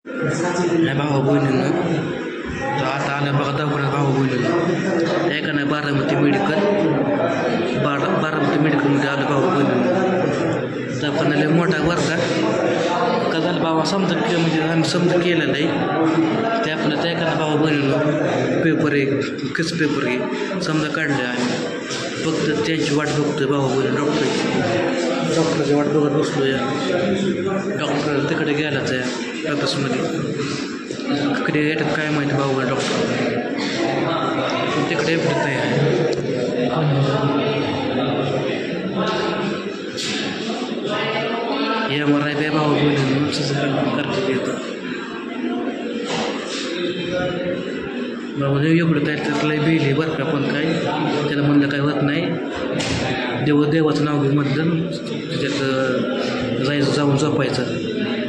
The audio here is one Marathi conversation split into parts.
नाही भाऊ बहिणींना तर आता आलं बघा दवाखान्यात भाऊ बहिणींना त्या का नाही बारामती मेडिकलमध्ये आलं भाऊ बहिणींना दवाखान्याला मोठा वर्ग का झालं बाबा समजा म्हणजे आम्ही समजा केलेलं आहे ते आपलं त्या का भाऊ बहिणीनं पेपर आहे कसं पेपर आहे समजा काढलं आहे फक्त त्यांची वाट बघतोय भाऊ बहिणी डॉक्टरची वाट बघत बसलो या डॉक्टर तिकडे गेलाच आहे ऑफिसमध्ये तिकडे येतात काय माहिती भाऊ बहिणी डॉक्टर तिकडे येत आहे MRI बे भाऊ बहिणी करते येतं बाबा एवढं काय त्यातलं बिल आहे बरं का पण काय त्याला म्हणलं काय होत नाही देवाचं नाव घेऊन म्हणलं त्याच्यात जाऊन झोपायचं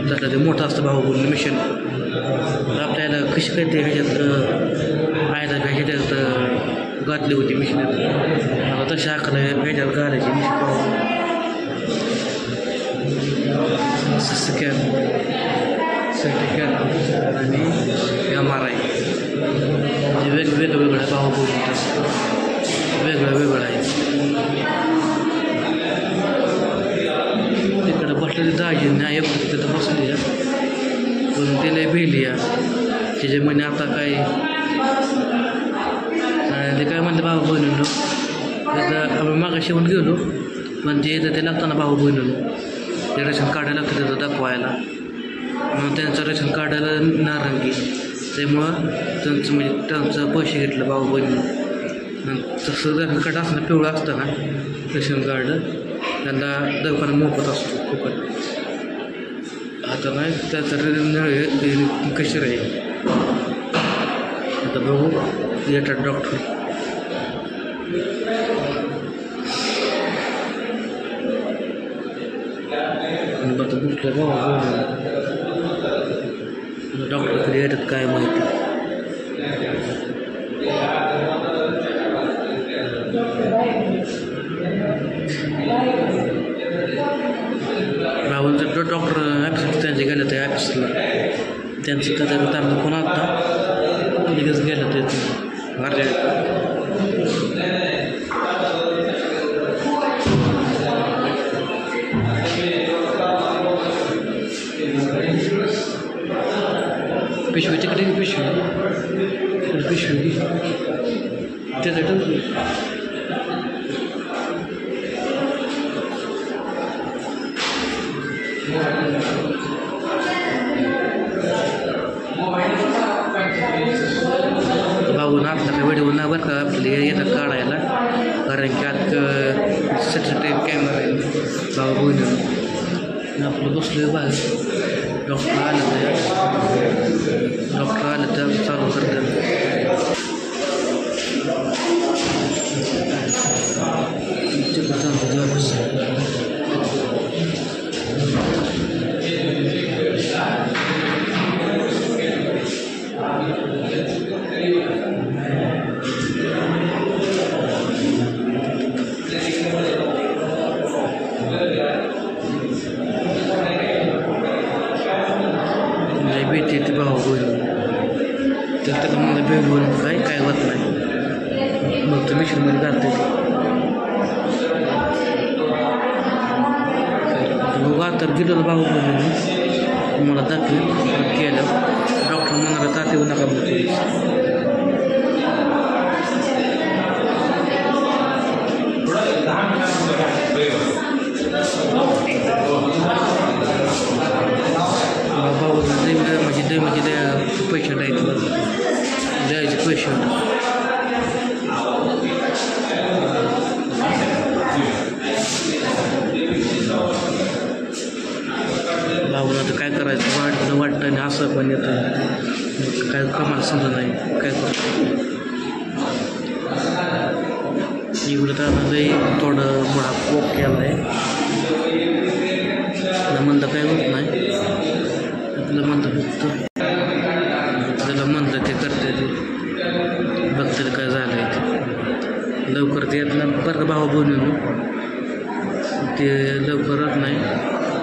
त्यातलं ते मोठं असतं भाऊ बहिणी मिशन आपल्याला कशी काय ते ह्याच्यात आयला ह्याच्यात घातली होती मिशनात मला तशी आखला ह्याच्यात घालायची मिशन भाऊ स्कॅन आणि MRI वेगवेगळं भाऊ बोलतात वेगळं आहे तिकडं बसलेली दाजी नाही तिथं बसली पण त्याला भेली त्याच्या म्हणे आता काय ते काय म्हणते भाऊ बहिणीनं तिथं आम्ही मागं शिवून गेलो पण ते लागतं ना भाऊ बहिणीनं ते रेशन काढायला लागतं तिथं दाखवायला मग त्यांचं रेशन काढायला नारंगी त्यामुळं त्यांचं पैसे घेतलं भाऊ बहिणी तसं रेशन कार्ड असतं पिवळं असतं ना रेशन कार्ड त्यांना दवाखाना मोफत असतो फुकट आता नाही त्याचं कशी राहील आता बघू येतात डॉक्टर आता कुठलं भाऊ डॉक्टरकडे येतात काय माहिती राहुलचं डॉक्टर ॲप्स त्यांचे गेलं ते ॲप्सला त्यांचं त्यांना कोण आता लगेच गेलं ते पिशवी तिकडे पिशवी त्याचं भाऊ ना आपला काय व्हिडिओ ना बरं का आपल्याला येतात काढायला कारण की आत सेटिंग कॅमेरा आहे भाऊ बहिणी आपलं बसलो बाहेर डॉक्टर आलं तर चालू करतात भीती येते भाऊ बहिणी तर त्याला मला भेट काय होत नाही मग तर मिशनमध्ये घालते बघा तर गेलो भाऊ बहिणी मला दाखवलं केलं डॉक्टर म्हणाला ताते येऊ नका म्हणजे पैसे द्यायचे पैसे भाऊला तर काय करायचं वाटतं आणि असं पण येतं काय कमाल समजा नाही काय करतो इकडं तर लई थोडं मोठा कोप केला आहे म्हणतं काय होत नाही आपलं म्हणतं फक्त त्याला म्हणतं ते करते ते बघते काय झालं आहे ते लवकर ते येत नाही बरं का भाऊ बहिणीनं ते लवकरच नाही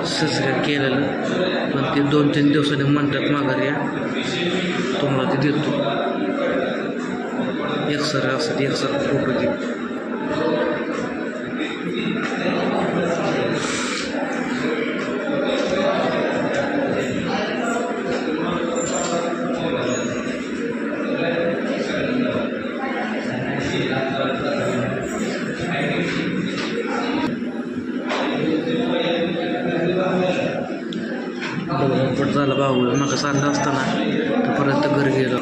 सगळं केलेलं, पण ते 2-3 दिवसांनी म्हणतात माघारी या, तुम्हाला ते देतो. एक्सरे असतात, एक्सरे फोटो दे. पट झाला भाऊ मग चाललं असताना तोपर्यंत घरी गेलो.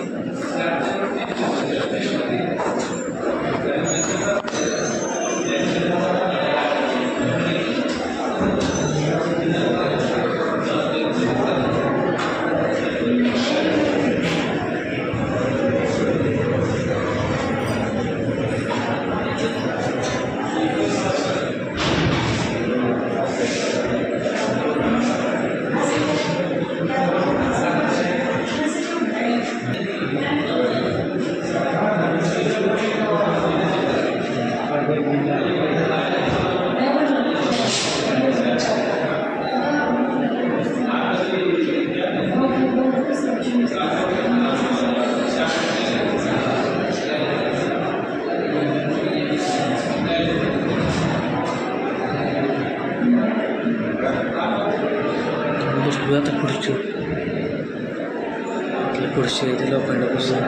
बसलो आता खुर्ची आहे ती लोखंडापासून.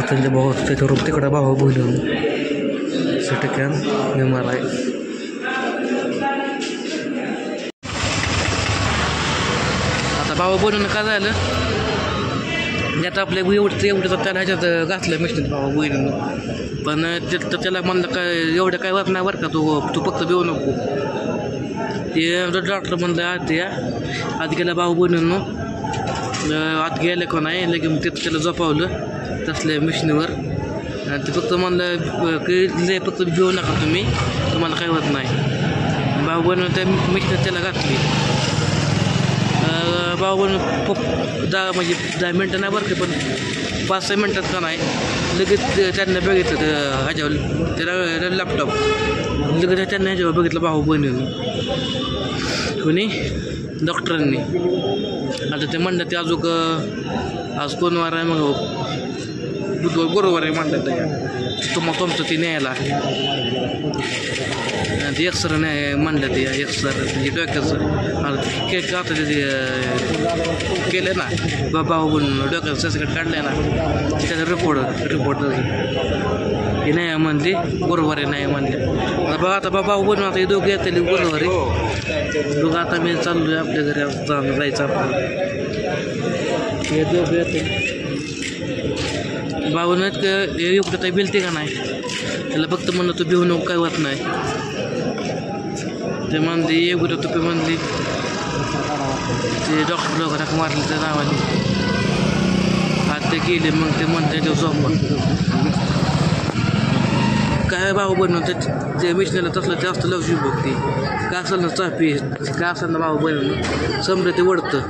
त्यांच्या भाऊ त्याच्या रूप तिकडं भाऊ बोलून टक्क्यान मला आहे. आता भाऊ बोलून का झालं आता आपल्या एवढं त्याला ह्याच्यात घातलं मिस्टर भाऊ बोलून, पण त्याला म्हणलं काय एवढं काय वाट नाही बरं का, तू फक्त देऊ नको. ते डॉक्टर म्हणलं आत गेला भाऊ बोलून आत गेलं का नाही लगे मग तिथं त्याला झोपावलं तसल्या मिशनीवर. ते फक्त म्हणलं की फक्त भिवू नका तुम्ही, तुम्हाला काय होत नाही. भाऊ बनवून त्या मिशनी त्याला घातली. भाऊ बनवून 10 मिनटं नाही बरं का, पण 5-6 मिनटात का नाही लगेच त्यांना बघितलं ह्याच्यावर त्याला लॅपटॉप लगेच त्यांना ह्याच्यावर बघितलं भाऊ बनवून कोणी डॉक्टरांनी. आता ते म्हणलं ते आज कोण वार आहे मग गुरुवार आहे म्हणलं तुमचं ते न्यायला ते एक्सरे नाही म्हणलं ते एक्सरे म्हणजे डोक्याचं आता ते केलं ना भाऊ बनून डोक्याचं ससकट काढलं ना त्याचा रिपोर्ट हे नाही म्हणली बरोबर आहे नाही म्हणले. बघा आता भाऊ बनून आता हे दोघं येते बरोबर आहे. दोघं आता मी चाललो आहे आपल्या घरी जायचं आपण हे दोघं येते. भाऊन एवढं काही बिलते का नाही त्याला फक्त म्हणलं तू भिवू नको काय होत नाही. ते म्हणली एवढं तुपे म्हणली ते डॉक्टर लोकांना मारलं त्या नावाने हात ते गेले. मग ते म्हणते ते झोपा काय भाऊ बनवून ते मिशनीला तसलं जास्त लवशी बघते काय असेल ना चापी काय असेल ना भाऊ बनवून समृद्धी वडतं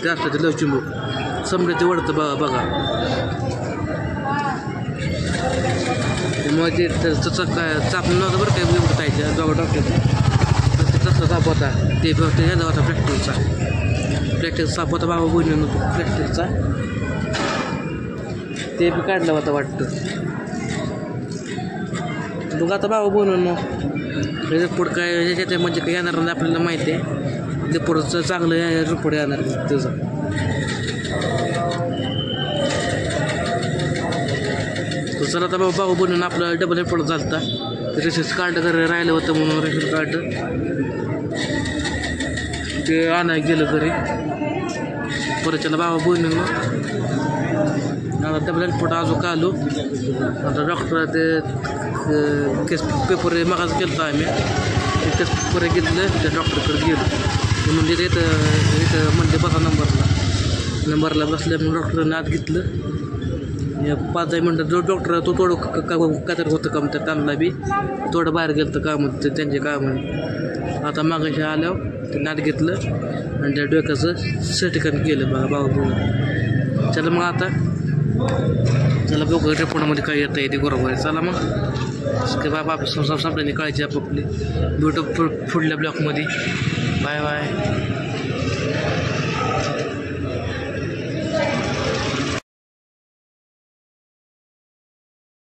जास्त ते लवची बघ समृद्धी वडतं बघा. मग ते तसं काय चाप नव्हतं बरं काय एवढं पाहिजे बघा डॉक्टर तसं चाप होता ते ह्याचा होता प्रॅक्टिसचा चाप होता बाबा बोलून प्रॅक्टिसचा ते बी काढला होता वाटतं. बघा आता बाबा बोलून रिपोर्ट काय ह्याच्यात म्हणजे काय येणार नाही आपल्याला माहिती आहे. रिपोर्टचं चांगलं रिपोर्ट येणार त्याचं. चला आता भाऊ बनून आपलं डबल रिपोर्ट झालता रेशन कार्ड घरी राहिलं होतं म्हणून रेशन कार्ड ते आणायला गेलं घरी परत त्याला बाबा बनून आता डबल रिपोर्ट अजून आलो आता डॉक्टर ते केस पेपर मागायचं केलं होतं आम्ही ते केस पेपर घेतलं त्या डॉक्टरकडे गेलो म्हणून तिथे इथं म्हणले बसा नंबरला बसल्या मग डॉक्टरने आत घेतलं 5-10 मिनटं जो डॉक्टर तो थोडं काहीतरी होतं काम तर त्यांना बी थोडं बाहेर गेलं तर काम होतं त्यांचे काम आता मागाशी आल्यावर त्यांनी आत घेतलं आणि त्या डोक्याचं सर्टिफिकेट केलं बघा बाबा चला मग आता चला बघू रिपोर्टमध्ये काय येतं आहे ते बरोबर आहे चला मग बाबा आपली संपल्याने काळजी आपापली भेटू पुढल्या ब्लॉकमध्ये बाय बाय